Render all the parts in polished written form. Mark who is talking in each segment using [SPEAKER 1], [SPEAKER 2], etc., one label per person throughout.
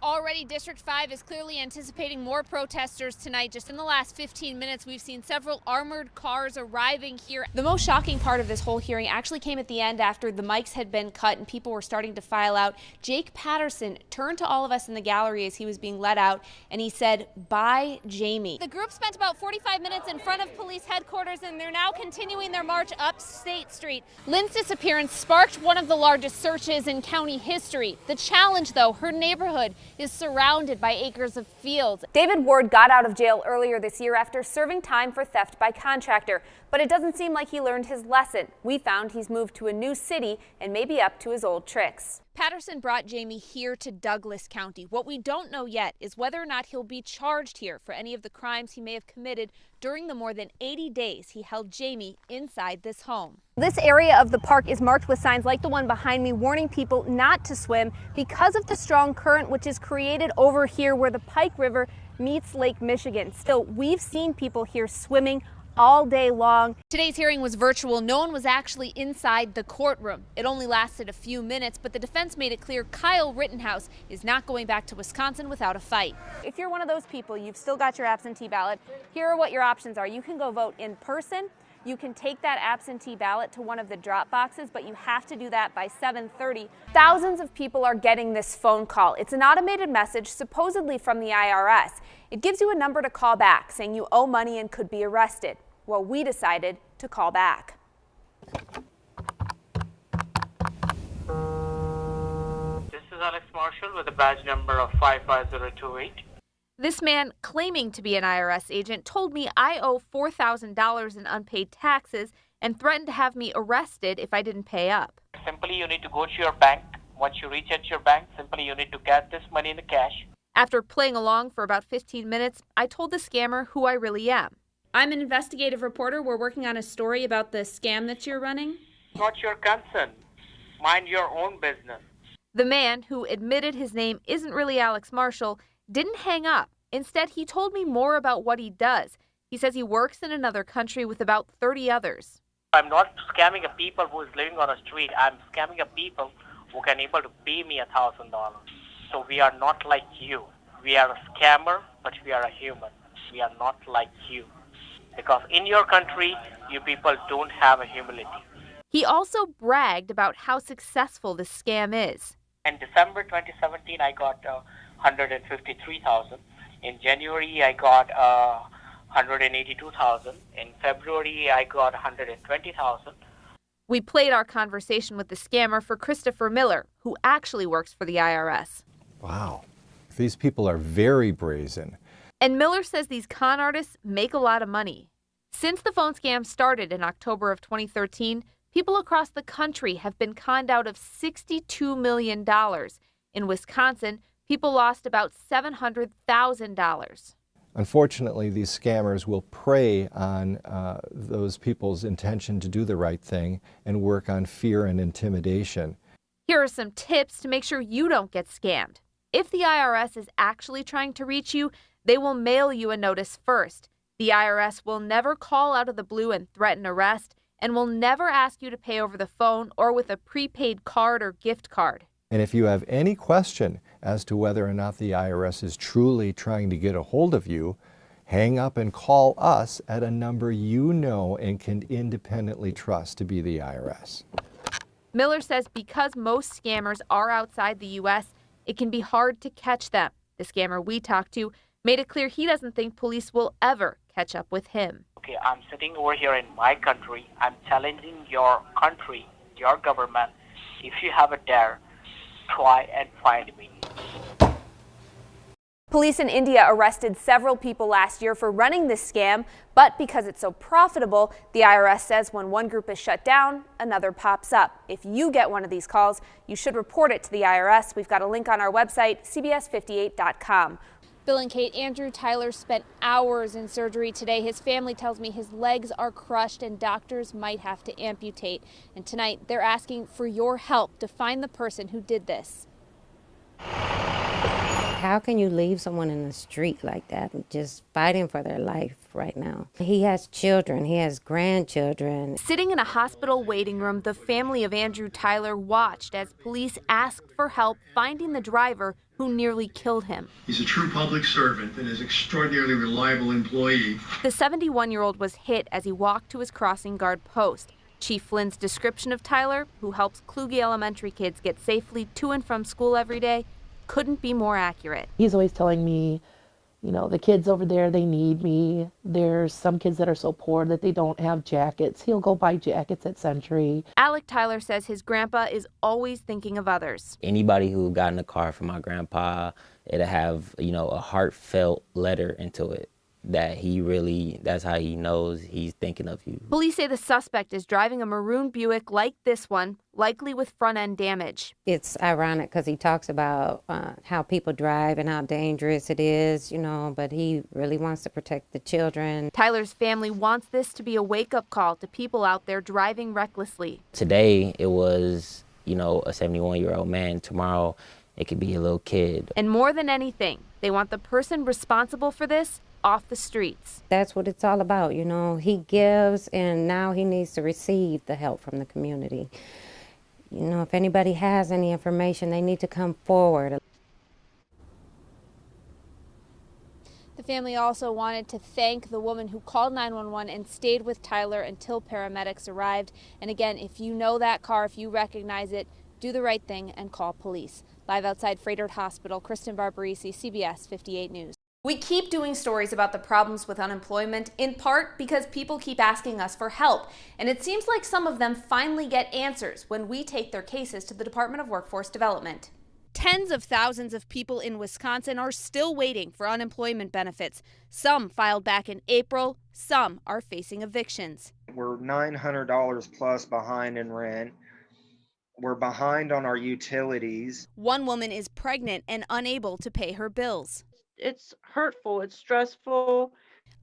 [SPEAKER 1] already, District 5 is clearly anticipating more protesters tonight. Just in the last 15 minutes, we've seen several armored cars arriving here. The most shocking part of this whole hearing actually came at the end after the mics had been cut and people were starting to file out. Jake Patterson turned to all of us in the gallery as he was being let out, and he said, "Bye, Jamie." The group spent about 45 minutes in front of police headquarters, and they're now continuing their march up State Street. Lynn's disappearance sparked one of the largest searches in county history. The challenge, though, her neighborhood is surrounded by acres of fields. David Ward got out of jail earlier this year after serving time for theft by contractor, but it doesn't seem like he learned his lesson. We found he's moved to a new city and may be up to his old tricks. Patterson brought Jamie here to Douglas County. What we don't know yet is whether or not he'll be charged here for any of the crimes he may have committed during the more than 80 days he held Jamie inside this home. This area of the park is marked with signs like the one behind me warning people not to swim because of the strong current which is created over here where the Pike River meets Lake Michigan. Still, we've seen people here swimming all day long. Today's hearing was virtual. No one was actually inside the courtroom. It only lasted a few minutes, but the defense made it clear Kyle Rittenhouse is not going back to Wisconsin without a fight. If you're one of those people, you've still got your absentee ballot, here are what your options are. You can go vote in person. You can take that absentee ballot to one of the drop boxes, but you have to do that by 7:30. Thousands of people are getting this phone call. It's an automated message, supposedly from the IRS. It gives you a number to call back, saying you owe money and could be arrested. Well, we decided to call back.
[SPEAKER 2] This is Alex Marshall with a badge number of 55028.
[SPEAKER 1] This man, claiming to be an IRS agent, told me I owe $4,000 in unpaid taxes and threatened to have me arrested if I didn't pay up.
[SPEAKER 2] Simply, you need to go to your bank. Once you reach at your bank, simply you need to get this money in the cash.
[SPEAKER 1] After playing along for about 15 minutes, I told the scammer who I really am. I'm an investigative reporter. We're working on a story about the scam that you're running.
[SPEAKER 2] Not your concern. Mind your own business.
[SPEAKER 1] The man, who admitted his name isn't really Alex Marshall, didn't hang up. Instead, he told me more about what he does. He says he works in another country with about 30 others.
[SPEAKER 2] I'm not scamming a people who is living on a street. I'm scamming a people who can able to pay me $1,000. So we are not like you. We are a scammer, but we are a human. We are not like you. Because in your country, you people don't have a humility.
[SPEAKER 1] He also bragged about how successful this scam is.
[SPEAKER 2] In December 2017, I got $153,000. In January, I got $182,000. In February, I got $120,000.
[SPEAKER 1] We played our conversation with the scammer for Christopher Miller, who actually works for the IRS.
[SPEAKER 3] Wow, these people are very brazen.
[SPEAKER 1] And Miller says these con artists make a lot of money. Since the phone scam started in October of 2013, people across the country have been conned out of $62 million. In Wisconsin, people lost about $700,000.
[SPEAKER 3] Unfortunately, these scammers will prey on those people's intention to do the right thing and work on fear and intimidation.
[SPEAKER 1] Here are some tips to make sure you don't get scammed. If the IRS is actually trying to reach you, they will mail you a notice first. The IRS will never call out of the blue and threaten arrest, and will never ask you to pay over the phone or with a prepaid card or gift card.
[SPEAKER 3] And if you have any question as to whether or not the IRS is truly trying to get a hold of you, hang up and call us at a number you know and can independently trust to be the IRS.
[SPEAKER 1] Miller says because most scammers are outside the U.S., it can be hard to catch them. The scammer we talked to made it clear he doesn't think police will ever catch up with him.
[SPEAKER 2] Okay, I'm sitting over here in my country. I'm challenging your country, your government. If you have a dare, try and find me.
[SPEAKER 1] Police in India arrested several people last year for running this scam, but because it's so profitable, the IRS says when one group is shut down, another pops up. If you get one of these calls, you should report it to the IRS. We've got a link on our website, cbs58.com. Bill and Kate, Andrew Tyler spent hours in surgery today. His family tells me his legs are crushed and doctors might have to amputate. And tonight, they're asking for your help to find the person who did this.
[SPEAKER 4] How can you leave someone in the street like that, just fighting for their life right now? He has children, he has grandchildren.
[SPEAKER 1] Sitting in a hospital waiting room, the family of Andrew Tyler watched as police asked for help finding the driver who nearly killed him.
[SPEAKER 5] He's a true public servant and is an extraordinarily reliable employee.
[SPEAKER 1] The 71-year-old was hit as he walked to his crossing guard post. Chief Flynn's description of Tyler, who helps Kluge Elementary kids get safely to and from school every day, couldn't be more accurate.
[SPEAKER 6] He's always telling me, you know, the kids over there, they need me. There's some kids that are so poor that they don't have jackets. He'll go buy jackets at Century.
[SPEAKER 1] Alec Tyler says his grandpa is always thinking of others.
[SPEAKER 7] Anybody who got in the car for my grandpa, it'll have, you know, a heartfelt letter into it. That's how he knows he's thinking of you.
[SPEAKER 1] Police say the suspect is driving a maroon Buick like this one, likely with front-end damage.
[SPEAKER 4] It's ironic because he talks about how people drive and how dangerous it is, you know, but he really wants to protect the children.
[SPEAKER 1] Tyler's family wants this to be a wake-up call to people out there driving recklessly.
[SPEAKER 7] Today, it was, you know, a 71-year-old man. Tomorrow, it could be a little kid.
[SPEAKER 1] And more than anything, they want the person responsible for this off the streets.
[SPEAKER 4] That's what it's all about, you know. He gives, and now he needs to receive the help from the community. You know, if anybody has any information, they need to come forward.
[SPEAKER 1] The family also wanted to thank the woman who called 911 and stayed with Tyler until paramedics arrived. And again, if you know that car, if you recognize it, do the right thing and call police. Live outside Freighter Hospital, Kristen Barbaresi, CBS 58 News. We keep doing stories about the problems with unemployment, in part because people keep asking us for help. And it seems like some of them finally get answers when we take their cases to the Department of Workforce Development. Tens of thousands of people in Wisconsin are still waiting for unemployment benefits. Some filed back in April, some are facing evictions.
[SPEAKER 8] We're $900 plus behind in rent. We're behind on our utilities.
[SPEAKER 1] One woman is pregnant and unable to pay her bills.
[SPEAKER 9] It's hurtful, it's stressful.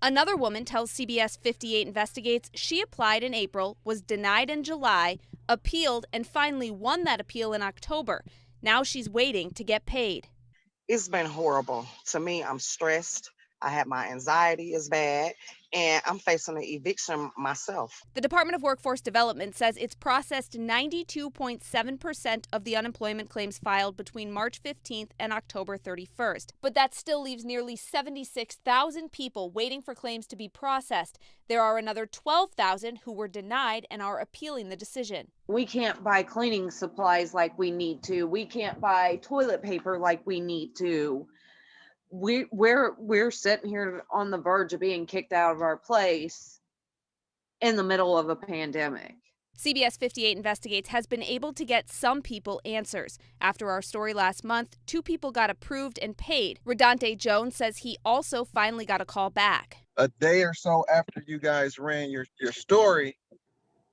[SPEAKER 1] Another woman tells CBS 58 Investigates she applied in April, was denied in July, appealed, and finally won that appeal in October. Now she's waiting to get paid.
[SPEAKER 10] It's been horrible. To me, I'm stressed. I have my anxiety is bad, and I'm facing an eviction myself.
[SPEAKER 1] The Department of Workforce Development says it's processed 92.7% of the unemployment claims filed between March 15th and October 31st. But that still leaves nearly 76,000 people waiting for claims to be processed. There are another 12,000 who were denied and are appealing the decision.
[SPEAKER 9] We can't buy cleaning supplies like we need to. We can't buy toilet paper like we need to. We're sitting here on the verge of being kicked out of our place in the middle of a pandemic.
[SPEAKER 1] CBS 58 Investigates has been able to get some people answers. After our story last month, 2 people got approved and paid. Redante Jones says he also finally got a call back.
[SPEAKER 11] A day or so after you guys ran your story,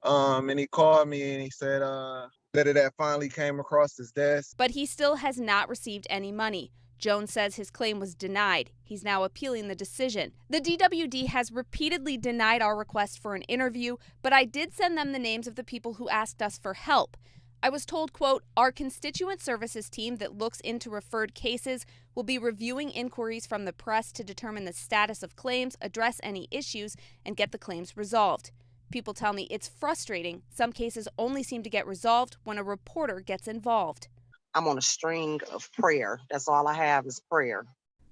[SPEAKER 11] and he called me and he said that it had finally came across his desk.
[SPEAKER 1] But he still has not received any money. Jones says his claim was denied. He's now appealing the decision. The DWD has repeatedly denied our request for an interview, but I did send them the names of the people who asked us for help. I was told, quote, our constituent services team that looks into referred cases will be reviewing inquiries from the press to determine the status of claims, address any issues, and get the claims resolved. People tell me it's frustrating. Some cases only seem to get resolved when a reporter gets involved.
[SPEAKER 10] I'm on a string of prayer. That's all I have is prayer.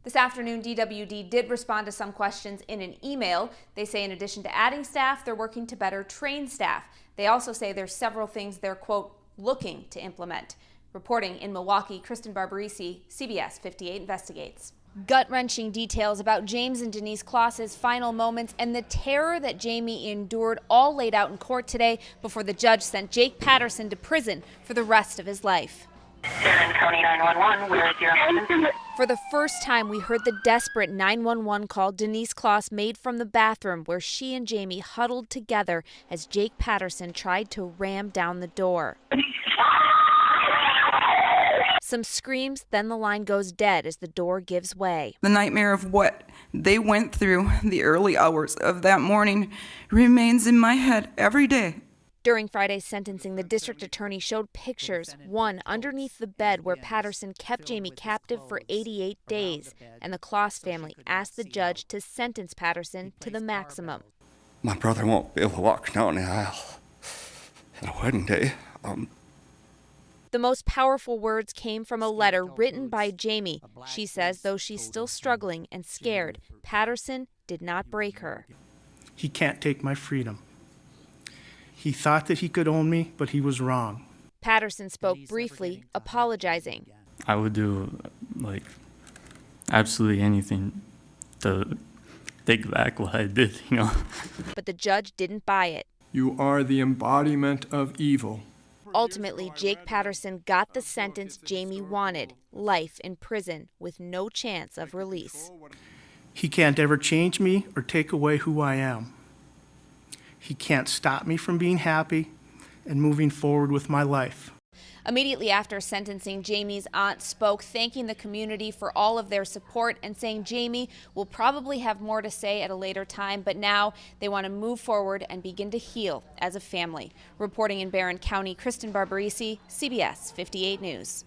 [SPEAKER 1] This afternoon, DWD did respond to some questions in an email. They say in addition to adding staff, they're working to better train staff. They also say there's several things they're, quote, looking to implement. Reporting in Milwaukee, Kristen Barbaresi, CBS 58 Investigates. Gut-wrenching details about James and Denise Kloss's final moments and the terror that Jamie endured all laid out in court today before the judge sent Jake Patterson to prison for the rest of his life.
[SPEAKER 12] County 911, where is your husband?
[SPEAKER 1] For the first time, we heard the desperate 911 call Denise Kloss made from the bathroom where she and Jamie huddled together as Jake Patterson tried to ram down the door. Some screams, then the line goes dead as the door gives way.
[SPEAKER 13] The nightmare of what they went through the early hours of that morning remains in my head every day.
[SPEAKER 1] During Friday's sentencing, the district attorney showed pictures, one underneath the bed where Patterson kept Jamie captive for 88 days, and the Kloss family asked the judge to sentence Patterson to the maximum.
[SPEAKER 14] My brother won't be able to walk down the aisle on a wedding day.
[SPEAKER 1] The most powerful words came from a letter written by Jamie. She says though she's still struggling and scared, Patterson did not break her.
[SPEAKER 15] He can't take my freedom. He thought that he could own me, but he was wrong.
[SPEAKER 1] Patterson spoke briefly, apologizing.
[SPEAKER 16] I would do, absolutely anything to take back what I did,
[SPEAKER 1] But the judge didn't buy it.
[SPEAKER 17] You are the embodiment of evil.
[SPEAKER 1] Ultimately, Jake Patterson got the sentence Jamie wanted, life in prison with no chance of release.
[SPEAKER 15] He can't ever change me or take away who I am. He can't stop me from being happy and moving forward with my life.
[SPEAKER 1] Immediately after sentencing, Jamie's aunt spoke, thanking the community for all of their support and saying Jamie will probably have more to say at a later time, but now they want to move forward and begin to heal as a family. Reporting in Barron County, Kristen Barbaresi, CBS 58 News.